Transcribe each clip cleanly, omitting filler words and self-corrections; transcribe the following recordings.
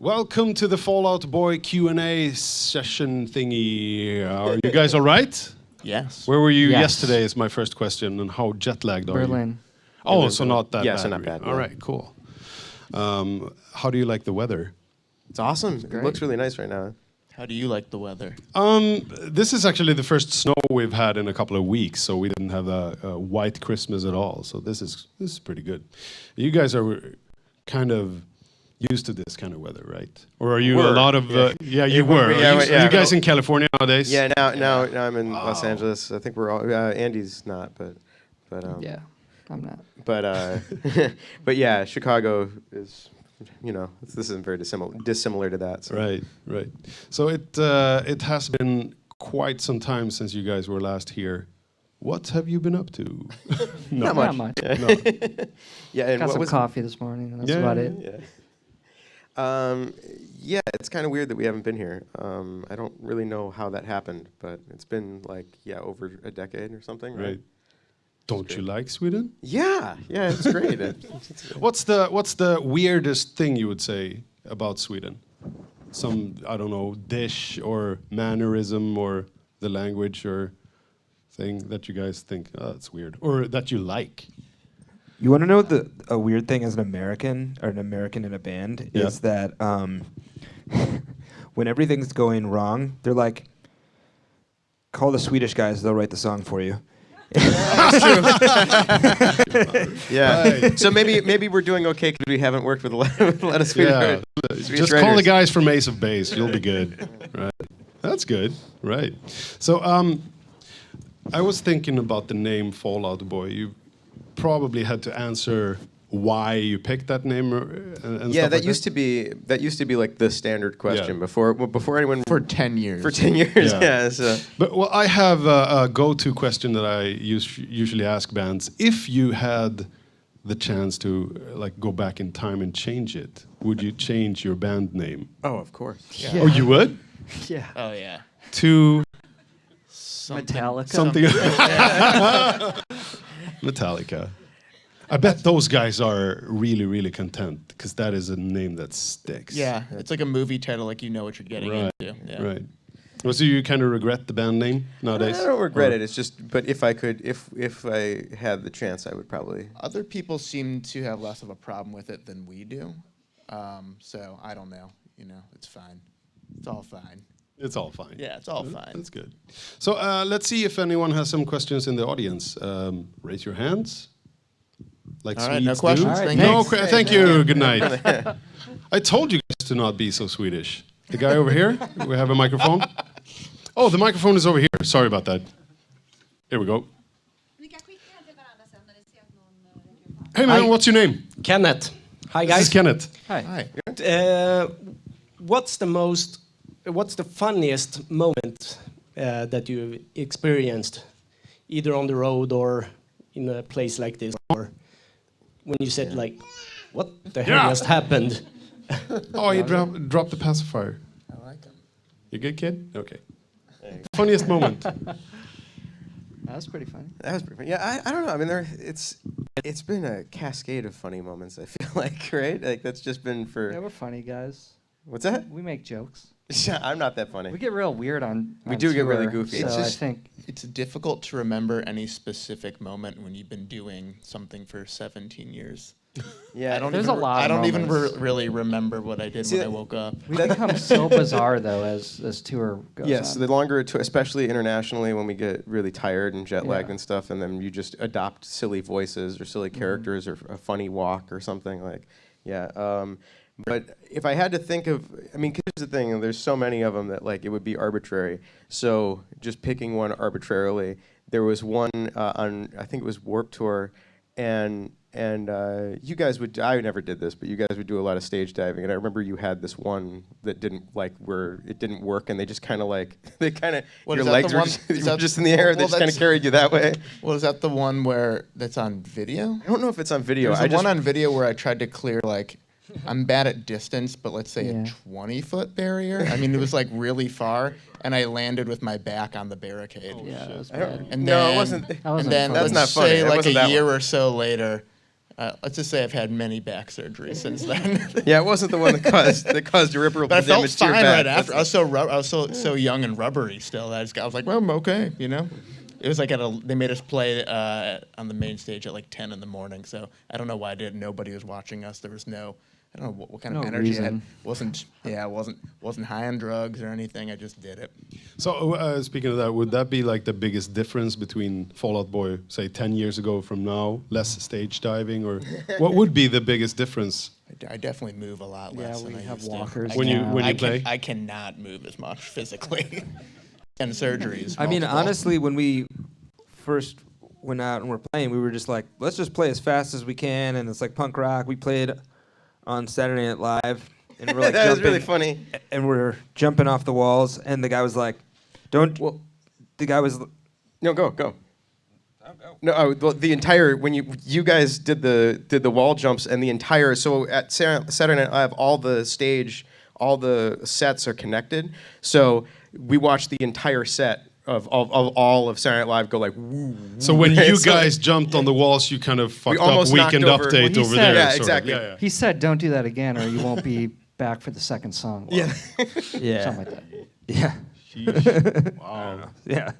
Welcome to the Fallout Boy Q&A session thingy. Are you guys all right? Yes. Where were you yesterday is my first question, and how jet-lagged are you? Berlin. Oh, so not that bad. So not bad. All right, cool. How do you like the weather? It's awesome. It looks really nice right now. How do you like the weather? This is actually the first snow we've had in a couple of weeks, so we didn't have a white Christmas at all. So this is pretty good. You guys are kind of used to this kind of weather, right? Or are you a lot of? You were. Are you guys in California nowadays? Yeah, now I'm in Los Angeles. I think we're all. Andy's not, but Yeah, I'm not. But yeah, Chicago is. This isn't very dissimilar to that. So. Right. So it has been quite some time since you guys were last here. What have you been up to? Not much. No. Yeah, and Got some coffee this morning, and that's about it. Yeah, it's kind of weird that we haven't been here. I don't really know how that happened, but it's been over a decade or something, right? Don't you like Sweden? Yeah, it's great. What's the weirdest thing you would say about Sweden? Some, I don't know, dish or mannerism or the language or thing that you guys think, oh, that's weird, or that you like? You want to know a weird thing as an American in a band is that when everything's going wrong, they're like, call the Swedish guys, they'll write the song for you. That's true. Yeah. Right. So maybe we're doing okay because we haven't worked with a lot of Swedish writers. Just call the guys from Ace of Base. You'll be good. Right. That's good. Right. So I was thinking about the name Fallout Boy. You probably had to answer why you picked that name. That used to be like the standard question before anyone for 10 years. For 10 years, So. But I have a go-to question that I usually ask bands. If you had the chance to go back in time and change it, would you change your band name? Oh, of course. Yeah. Oh, you would? Yeah. Oh yeah. To Metallica. Something. Metallica. I bet those guys are really, really content because that is a name that sticks. Yeah, it's like a movie title, like you know what you're getting into. Yeah. Right. Well, so you kind of regret the band name nowadays? I don't regret it. It's just, but if I could, if I had the chance, I would probably. Other people seem to have less of a problem with it than we do. So I don't know. It's fine. It's all fine. It's all fine. Yeah, it's all fine. That's good. So let's see if anyone has some questions in the audience. Raise your hands. Like all Swedes right, no questions. do. Thank Thank you. Good night. I told you guys to not be so Swedish. The guy over here, we have a microphone. Oh, the microphone is over here. Sorry about that. Here we go. Hey man, what's your name? Kenneth. Hi guys. This is Kenneth. Hi. What's the funniest moment that you experienced, either on the road or in a place like this, or when you said what the hell just happened? Oh, you dropped the pacifier. I like him. You good, kid? Okay. Funniest moment. That was pretty funny. That was pretty funny. Yeah, I don't know. I mean, it's been a cascade of funny moments. I feel like, right? Like that's just been for. Yeah, we're funny guys. What's that? We make jokes. I'm not that funny. We get real weird on. We do get really tour, goofy. So It's I just- think It's difficult to remember any specific moment when you've been doing something for 17 years. Yeah, There's a lot I of don't even moments. really remember what I did when I woke up. we become so bizarre though as tour goes Yes, on. the longer it took, especially internationally, when we get really tired and jet lagged Yeah. and stuff, and then you just adopt silly voices or silly characters or a funny walk or something like, But if I had to think of, I mean, 'cause here's the thing, there's so many of them that it would be arbitrary. So just picking one arbitrarily, there was one on, I think it was Warped Tour, and you guys would, I never did this, but you guys would do a lot of stage diving, and I remember you had this one that didn't where it didn't work, and they just kind of your legs were just in the air, they just kind of carried you that way. Well, is that the one that's on video? I don't know if it's on video. There's one on video where I tried to clear I'm bad at distance, but let's say a 20-foot barrier. I mean, it was really far, and I landed with my back on the barricade. Yeah, that was bad. And No, then, it wasn't. That wasn't and then funny. That's let's not funny. say That wasn't a that year one. or so later, Let's just say I've had many back surgeries since then. Yeah, it wasn't the one that caused irreparable But I felt damage to your fine back. right after. I was so young and rubbery still that I was like, well, I'm okay, you know. It was like they made us play on the main stage at like 10 in the morning. So I don't know why I did. Nobody was watching us. There was I don't know what kind of No energy I had. reason. Wasn't high on drugs or anything. I just did it. So speaking of that, would that be like the biggest difference between Fall Out Boy, say 10 years ago from now? Less stage diving, or what would be the biggest difference? I definitely move a lot less Yeah, than we I have used walkers to. When you play? I cannot move as much physically. And surgeries. I mean, multiple. honestly, when we first went out and were playing, we were just like, let's just play as fast as we can, and it's like punk rock. We played on Saturday Night Live, and we're like That was jumping, really funny. and we're jumping off the walls, and the guy was like, "Don't." Well, The guy was. no, go. No, well, the entire when you guys did the wall jumps and the entire at Saturday Night Live, all the sets are connected. So we watched the entire set of all of Saturday Night Live go like. Woo, So when you So, guys jumped on the walls, you kind of fucked up almost knocked Weekend over- Update Well, he over said- there. Yeah, sort of. exactly. Yeah. He said, "Don't do that again, or you won't be back for the second song." Well, Yeah. something like that. Yeah. Sheesh. Wow, Yeah.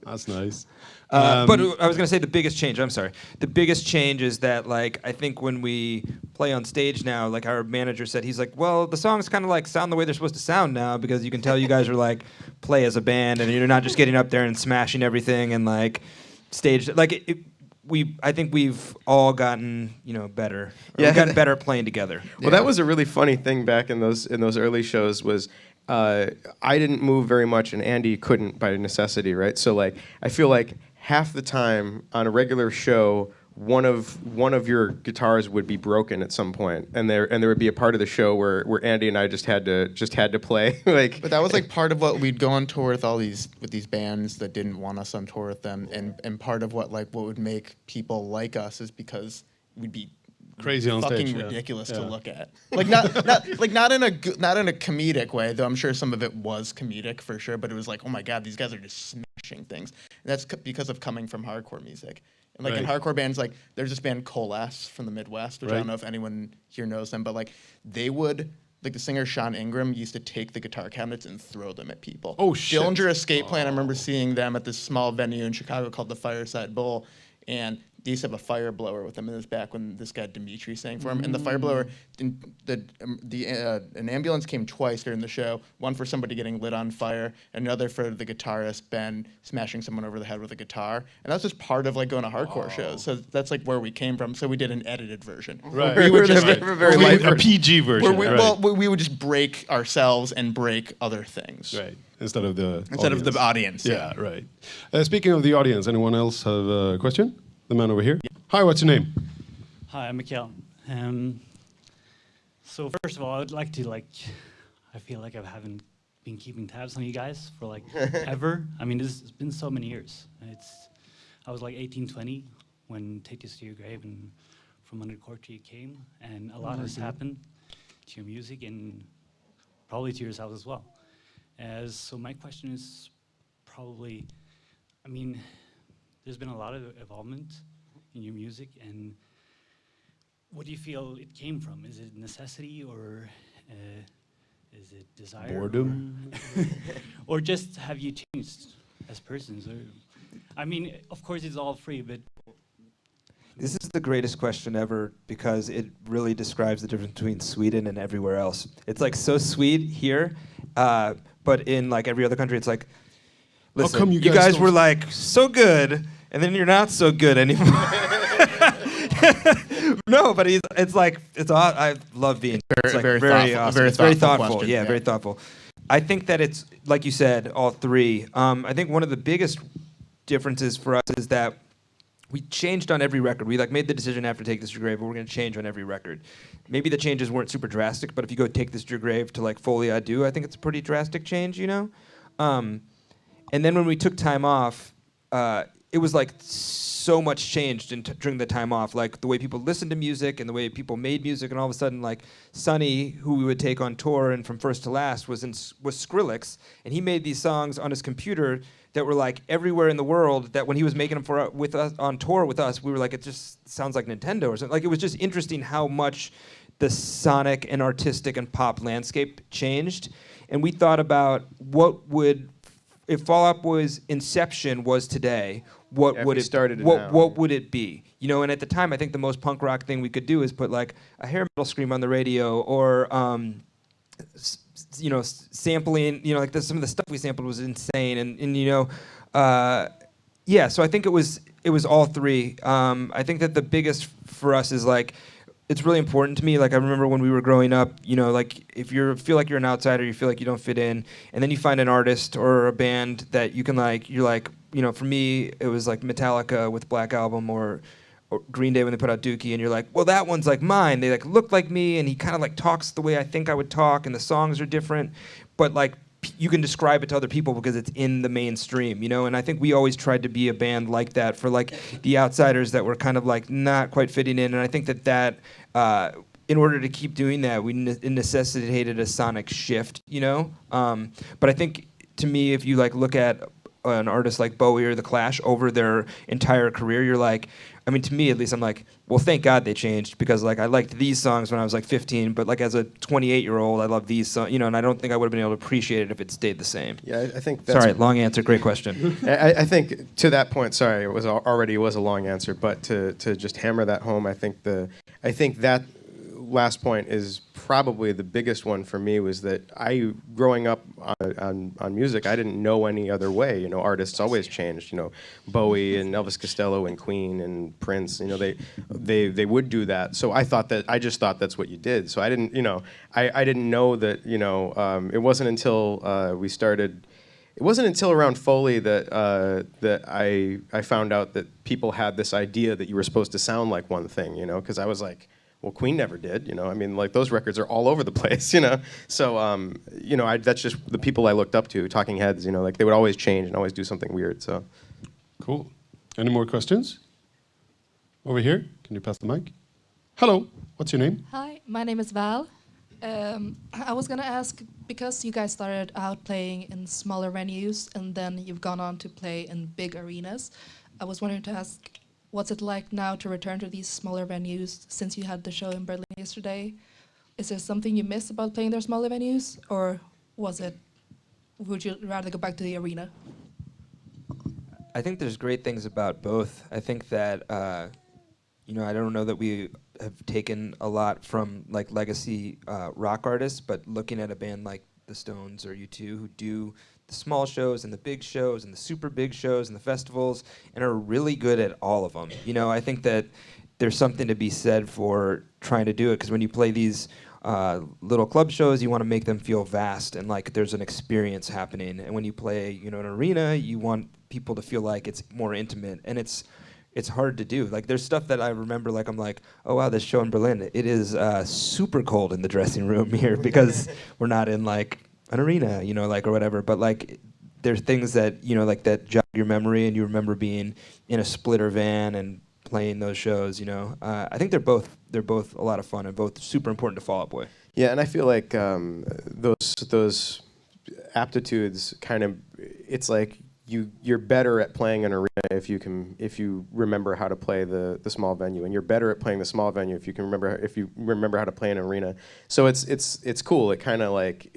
that's nice. But I was gonna say the biggest change. I'm sorry. The biggest change is that like I think when we play on stage now, like our manager said, he's like, well, the songs kind of like sound the way they're supposed to sound now because you can tell you guys are like play as a band and you're not just getting up there and smashing everything and like stage like I think we've all gotten better. Yeah. We've gotten better playing together. Well, that was a really funny thing back in those early shows was I didn't move very much and Andy couldn't by necessity, right? So like I feel like half the time on a regular show, one of your guitars would be broken at some point, and there would be a part of the show where Andy and I just had to play like. But that was like part of what we'd go on tour with these bands that didn't want us on tour with them, and part of what would make people like us is because we'd be Crazy on fucking stage, yeah. ridiculous Yeah. to look at. Like not in a comedic way, though I'm sure some of it was comedic for sure, but it was like, oh my god, these guys are just smashing things. And that's because of coming from hardcore music. And like in Right. hardcore bands, like there's this band Coalesce from the Midwest, which I Right. don't know if anyone here knows them, but like they would like the singer Sean Ingram used to take the guitar cabinets and throw them at people. Oh, shit. Dillinger Escape Plan, I remember seeing them at this small venue in Chicago called the Fireside Bowl, and they used to have a fire blower with them in his back when this guy Dimitri sang for him. And the fire blower, an ambulance came twice during the show. One for somebody getting lit on fire, another for the guitarist Ben smashing someone over the head with a guitar. And that's just part of like going to hardcore shows. So that's like where we came from. So we did an edited version. Right. We would just very We- light a PG version. where we, right. well, we would just break ourselves and break other things Right. Instead of the audience. Yeah, right. Speaking of the audience, anyone else have a question? The man over here. Hi, what's your name? Hi, I'm Mikhail. So first of all, I would like to I feel like I haven't been keeping tabs on you guys for ever. I mean, it's been so many years. I was like 18, 20 when Take This to Your Grave and From Under Court Tree came, and a lot has happened to your music and probably to yourselves as well. So my question is probably, I mean, there's been a lot of involvement in your music, and what do you feel it came from? Is it necessity, or is it desire? Boredom? Or just have you changed as persons? Or, I mean, of course it's all free, but This is the greatest question ever because it really describes the difference between Sweden and everywhere else. It's like so sweet here, but in like every other country, it's like, listen, come you you guys guys don't- were like so good, and then you're not so good anymore. No, but it's like I love being it's like very very thoughtful- awesome. very It's very thoughtful thoughtful. question, Yeah, yeah. very thoughtful. I think that it's like you said, all three. I think one of the biggest differences for us is that we changed on every record. We made the decision after Take This to Your Grave, but we're going to change on every record. Maybe the changes weren't super drastic, but if you go Take This to Your Grave to Foley I Do, I think it's a pretty drastic change, And then when we took time off, it was like so much changed during the time off, like the way people listened to music and the way people made music, and all of a sudden, like Sonny, who we would take on tour and from first to last was Skrillex, and he made these songs on his computer that were like everywhere in the world. That when he was making them with us on tour with us, we were like, it just sounds like Nintendo or something. Like it was just interesting how much the sonic and artistic and pop landscape changed, and we thought about what would, if Fall Out Boy's inception was today, what would it be? You know, and at the time, I think the most punk rock thing we could do is put like a hair metal scream on the radio, or sampling. You know, like some of the stuff we sampled was insane, and you know, yeah. So I think it was all three. I think that the biggest for us is like, it's really important to me. Like I remember when we were growing up, you know, like if you feel like you're an outsider, you feel like you don't fit in, and then you find an artist or a band that you can like, you're like, you know, for me it was like Metallica with Black Album, or Green Day when they put out Dookie, and you're like, well, that one's like mine. They like look like me, and he kind of like talks the way I think I would talk, and the songs are different, but like you can describe it to other people because it's in the mainstream, you know? And I think we always tried to be a band like that for like the outsiders that were kind of like not quite fitting in. And I think that in order to keep doing that, it necessitated a sonic shift, you know? But I think to me, if you like look at an artist like Bowie or The Clash over their entire career, you're like, I mean, to me at least, I'm like, well, thank God they changed, because like I liked these songs when I was like 15, but like as a 28-year-old, I love these songs, you know, and I don't think I would have been able to appreciate it if it stayed the same. Yeah, I think that's... Sorry, long answer, great question. I think to that point, sorry, it was a long answer, but to just hammer that home, I think that last point is probably the biggest one for me, was that growing up on music, I didn't know any other way. You know, artists always changed. You know, Bowie and Elvis Costello and Queen and Prince. You know, they would do that. So I just thought that's what you did. So I didn't, you know, I didn't know that. You know, it wasn't until we started. It wasn't until around Foley that I found out that people had this idea that you were supposed to sound like one thing. You know, because I was like, well, Queen never did, you know. I mean, like, those records are all over the place, you know. So, you know, that's just the people I looked up to, Talking Heads, you know, like, they would always change and always do something weird, so. Cool. Any more questions? Over here, can you pass the mic? Hello, what's your name? Hi, my name is Val. I was gonna ask, because you guys started out playing in smaller venues and then you've gone on to play in big arenas, I was wondering to ask, what's it like now to return to these smaller venues since you had the show in Berlin yesterday? Is there something you miss about playing their smaller venues, or would you rather go back to the arena? I think there's great things about both. I think that, you know, I don't know that we have taken a lot from like legacy rock artists, but looking at a band like the Stones or U2 who do the small shows and the big shows and the super big shows and the festivals and are really good at all of them. You know, I think that there's something to be said for trying to do it, because when you play these little club shows, you want to make them feel vast and like there's an experience happening. And when you play, you know, an arena, you want people to feel like it's more intimate, and it's hard to do. Like there's stuff that I remember, like I'm like, oh wow, this show in Berlin, it is super cold in the dressing room here because we're not in like an arena, you know, like, or whatever. But like, there's things that, you know, like that jog your memory, and you remember being in a splitter van and playing those shows, you know. I think they're both a lot of fun and both super important to Fall Out Boy. Yeah, and I feel like those aptitudes kind of, it's like you're better at playing an arena if you remember how to play the small venue, and you're better at playing the small venue if you remember how to play an arena. So it's cool. It kind of like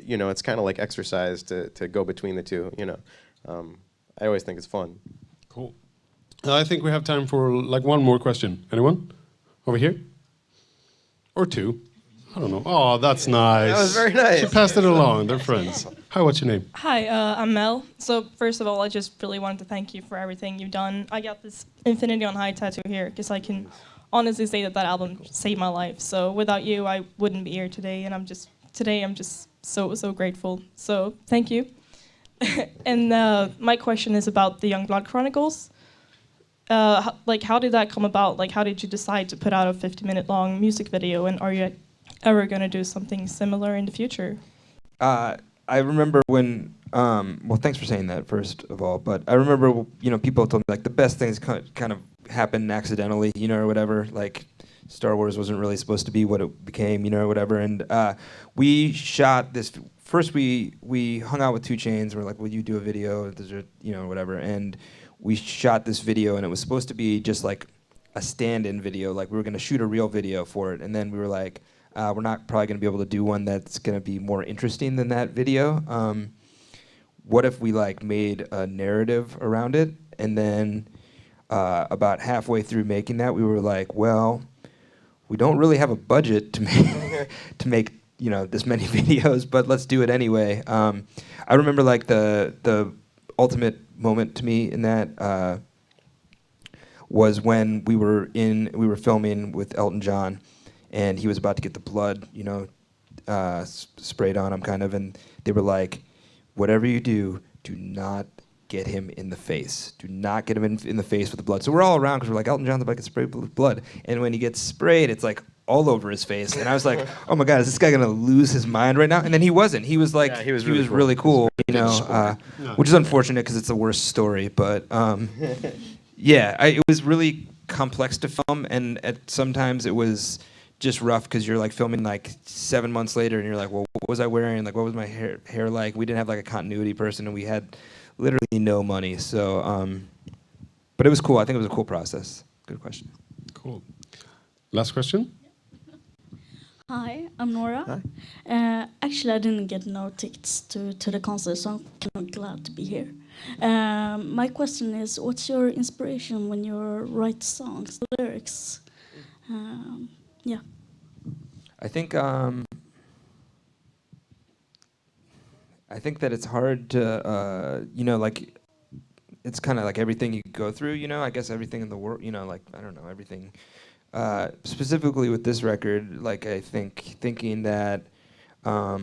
you know, it's kind of like exercise to go between the two, you know. I always think it's fun. Cool. I think we have time for like one more question. Anyone? Over here? Or two? I don't know. Oh, that's nice. That was very nice. She passed it along. They're friends. Hi, what's your name? Hi, I'm Mel. So first of all, I just really wanted to thank you for everything you've done. I got this Infinity on High tattoo here because I can honestly say that album saved my life. So without you, I wouldn't be here today, and I'm just so grateful. So thank you. And my question is about the Youngblood Chronicles. How did that come about? Like, how did you decide to put out a 50-minute long music video, and are you ever going to do something similar in the future? I remember when Well, thanks for saying that, first of all. But I remember, people told me, like, the best things kind of happen accidentally, or whatever. Like, Star Wars wasn't really supposed to be what it became, or whatever. And we shot this. First, we hung out with 2 Chainz. We're like, will you do a video? Whatever. And we shot this video, and it was supposed to be just like a stand-in video. Like, we were going to shoot a real video for it. And then we were like, we're not probably going to be able to do one that's going to be more interesting than that video. What if we like made a narrative around it? And then about halfway through making that, we were like, well, we don't really have a budget to make this many videos, but let's do it anyway. I remember like the ultimate moment to me in that was when we were filming with Elton John, and he was about to get the blood, sprayed on him, kind of, and they were like, whatever you do, do not get him in the face. Do not get him in the face with the blood. So we're all around because we're like, Elton John's about to get sprayed with blood. And when he gets sprayed, it's like all over his face. And I was like, oh my God, is this guy going to lose his mind right now? And then he wasn't. He was like, he was really cool, which is unfortunate because it's the worst story. But it was really complex to film. And sometimes it was just rough because you're like filming like 7 months later and you're like, well, what was I wearing? Like, what was my hair like? We didn't have like a continuity person, and we had literally no money. So, but it was cool. I think it was a cool process. Good question. Cool. Last question? Hi, I'm Nora. Hi. Actually, I didn't get no tickets to the concert, so I'm kind of glad to be here. My question is, what's your inspiration when you write songs, lyrics? Yeah. I think that it's hard to, like, it's kind of like everything you go through, I guess everything in the world, like, I don't know, everything. Specifically with this record, like, I think thinking that, I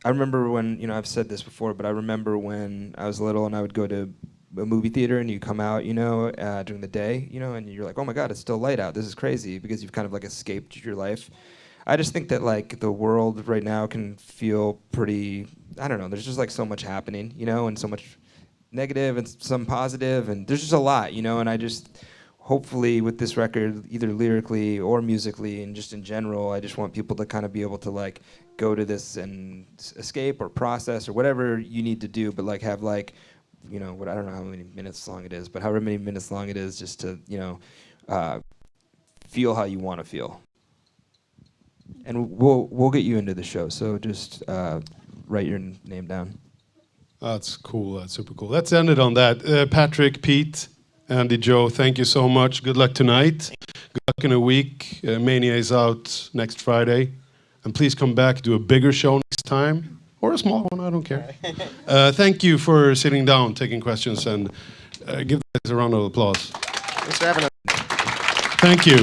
remember when, I've said this before, but I remember when I was little and I would go to a movie theater and you come out, during the day, and you're like, oh my God, it's still light out. This is crazy, because you've kind of like escaped your life. I just think that like the world right now can feel pretty, I don't know, there's just like so much happening, and so much negative and some positive, and there's just a lot, and I just, hopefully with this record, either lyrically or musically and just in general, I just want people to kind of be able to like go to this and escape or process or whatever you need to do, but like have like, what, I don't know how many minutes long it is, but however many minutes long it is, just to, feel how you want to feel. And we'll get you into the show, so just write your name down. That's cool. That's super cool. Let's end it on that. Patrick, Pete, Andy, Joe, thank you so much. Good luck tonight. Good luck in a week. Mania is out next Friday. And please come back, do a bigger show next time. Or a small one, I don't care. Thank you for sitting down, taking questions, and give the guys a round of applause. Thanks for having us. Thank you.